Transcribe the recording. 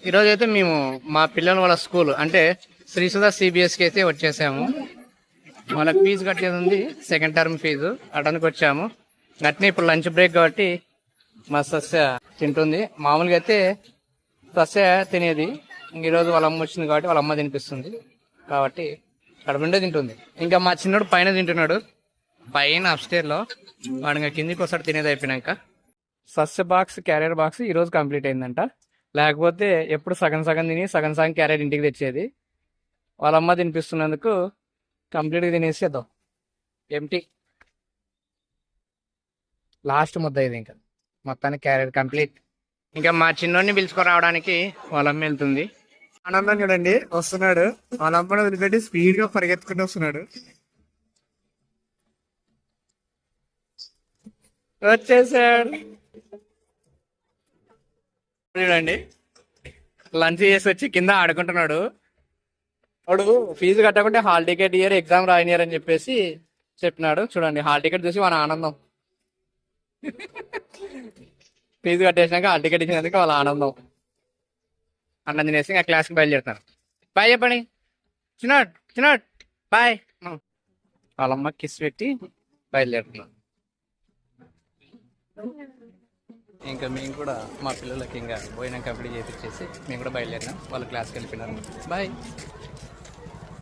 ఈరోజు అయితే మేము మా పిల్లల వాళ్ళ స్కూల్ అంటే శ్రీసుధా సిబిఎస్కి అయితే వచ్చేసాము. వాళ్ళకి ఫీజు కట్టేది ఉంది, సెకండ్ టర్మ్ ఫీజు అటానికి వచ్చాము. గట్టినే ఇప్పుడు లంచ్ బ్రేక్ కాబట్టి మా సస్య తింటుంది. మామూలుగా అయితే సస్య తినేది, ఈరోజు వాళ్ళ అమ్మ వచ్చింది కాబట్టి వాళ్ళ అమ్మ తినిపిస్తుంది కాబట్టి కడుపుండే తింటుంది. ఇంకా మా చిన్నోడు పైన తింటున్నాడు, పైన అప్స్టేర్లో. వాడు ఇంకా కిందికి వస్తాడు తినేది అయిపోయినాక. సస్య బాక్స్ క్యారియర్ బాక్స్ ఈరోజు కంప్లీట్ అయిందంట. లేకపోతే ఎప్పుడు సగం సగం తిని సగం సగం క్యారెట్ ఇంటికి తెచ్చేది. వాళ్ళ అమ్మ తినిపిస్తున్నందుకు కంప్లీట్గా తినేసేద్దాం. ఎంటీ లాస్ట్ ముద్ద ఇది. ఇంకా మొత్తానికి క్యారెట్ కంప్లీట్. ఇంకా మా చిన్నోడిని పిలుచుకురావడానికి వాళ్ళ అమ్మ వెళ్తుంది. ఆనందం చూడండి, వస్తున్నాడు. వాళ్ళ అమ్మని వదిలిపెట్టి స్పీడ్ గా పరిగెత్తుకుంటూ వస్తున్నాడు. వచ్చేసాడు చూడండి. లంచ్ చేసి వచ్చి కింద ఆడుకుంటున్నాడు. వాడు ఫీజు కట్టకుంటే హాల్ టికెట్ ఇయర్, ఎగ్జామ్ రాయనియర్ అని చెప్పేసి చెప్పినాడు. చూడండి హాల్ టికెట్ చూసి వాళ్ళ ఆనందం. ఫీజు కట్టేసినాక హాల్ టికెట్ ఇచ్చినందుకు వాళ్ళ ఆనందం. అన్నం తినేసి ఇంకా క్లాస్కి బయలుదేరుతాను. బాయ్ చెప్పండి. చిన్నాడు చిన్నాడు బాయ్. వాళ్ళమ్మ కిస్ పెట్టి బయలుదేరుతున్నాం. ఇంకా మేము కూడా మా పిల్లలకి ఇంకా పోయినా కంప్లీట్ చేయించేసి మేము కూడా బయలుదేరినాం. వాళ్ళు క్లాస్కి వెళ్ళిపోయినారు. బాయ్.